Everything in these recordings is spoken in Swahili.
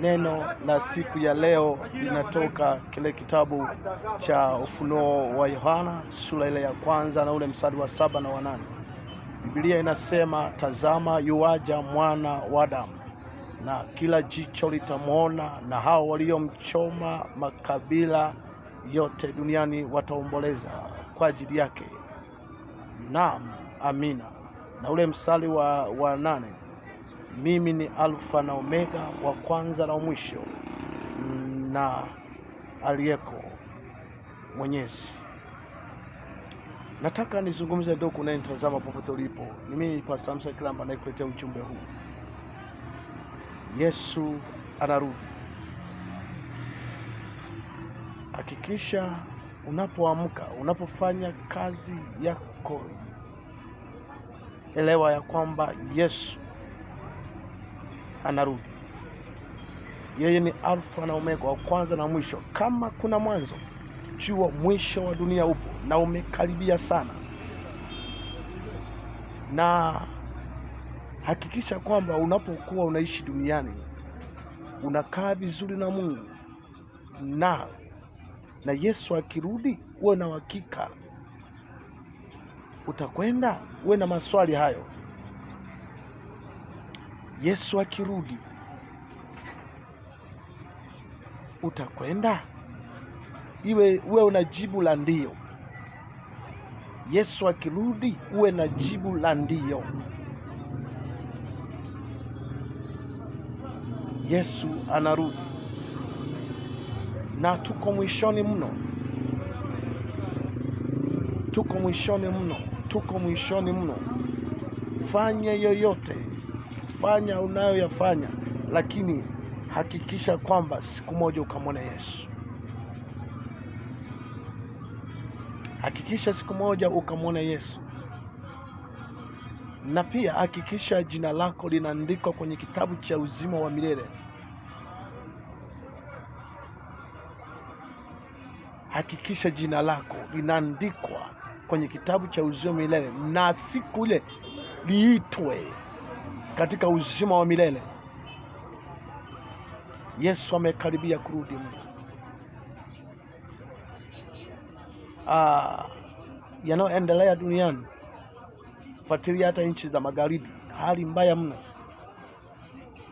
Neno la siku ya leo linatoka kile kitabu cha Ufunuo wa Yohana sura ile ya kwanza na ule mstari wa 7 na wa 8. Biblia inasema, tazama yuaja mwana wa Adamu, na kila jicho litamwona, na hao waliomchoma makabila yote duniani wataomboleza kwa ajili yake. Naam, amina. Na ule mstari wa 8, mimi ni Alfa na Omega, wa kwanza na mwisho, na aliyeko Mwenyezi. Nataka nizungumze ndugu unayetazama popote ulipo. Ni mimi Pastor Hamza Kilamba anayekuletea ujumbe huu. Yesu anarudi. Hakikisha unapoamka, unapofanya kazi yako, elewa ya kwamba Yesu anarudi. Yeye ni Alfa na Omega, wa kwanza na mwisho. Kama kuna mwanzo, jua mwisho wa dunia upo na umekaribia sana. Na hakikisha kwamba unapokuwa unaishi duniani unakaa vizuri na Mungu, na Yesu akirudi uwe na uhakika utakwenda. Uwe na maswali hayo. Yesu akirudi utakwenda? Uwe una jibu la ndio. Yesu akirudi uwe na jibu la ndio. Yesu anarudi na tuko mwishoni mno. Tuko mwishoni mno. Fanya yoyote, fanya unayoyafanya, lakini hakikisha kwamba siku moja ukamwona Yesu. Hakikisha siku moja ukamwona Yesu. Na pia hakikisha jina lako linaandikwa kwenye kitabu cha uzima wa milele. Hakikisha jina lako linaandikwa kwenye kitabu cha uzima wa milele, na siku ile liitwe katika uzima wa milele. Yesu amekaribia kurudi mno. Yanayoendelea duniani, fuatilia hata nchi za magharibi, hali mbaya mno,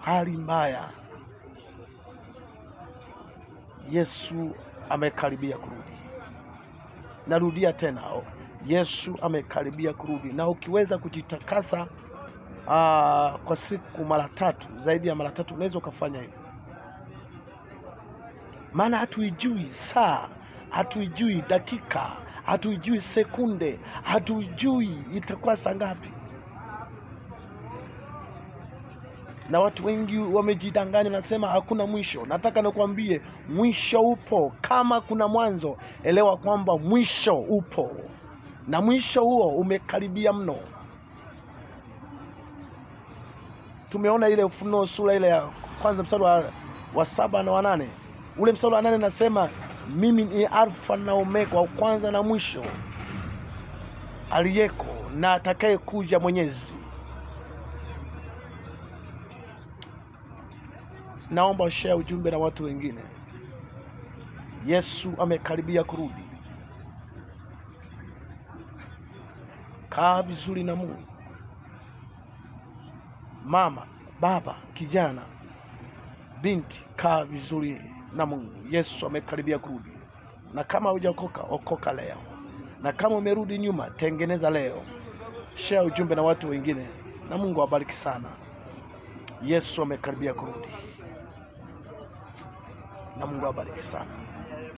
hali mbaya. Yesu amekaribia kurudi. Narudia tena, Yesu amekaribia kurudi. Na ukiweza kujitakasa kwa siku mara 3, zaidi ya mara 3, unaweza ukafanya hivyo. Maana hatuijui saa, hatuijui dakika, hatuijui sekunde, hatuijui itakuwa saa ngapi. Na watu wengi wamejidanganya, nasema hakuna mwisho. Nataka nikwambie mwisho upo. Kama kuna mwanzo, elewa kwamba mwisho upo, na mwisho huo umekaribia mno. Tumeona ile Ufunuo sura ile ya kwanza mstari wa 7 na wa 8. Ule mstari wa 8 nasema, mimi ni Alfa na Omega, wa kwanza na mwisho, aliyeko na atakaye kuja Mwenyezi. Naomba share ujumbe na watu wengine. Yesu amekaribia kurudi. Kaa vizuri na Mungu. Mama, baba, kijana, binti, kaa vizuri na Mungu. Yesu amekaribia kurudi. Na kama hujaokoka, okoka leo. Na kama umerudi nyuma, tengeneza leo. Share ujumbe na watu wengine, na Mungu awabariki sana. Yesu amekaribia kurudi, na Mungu awabariki sana.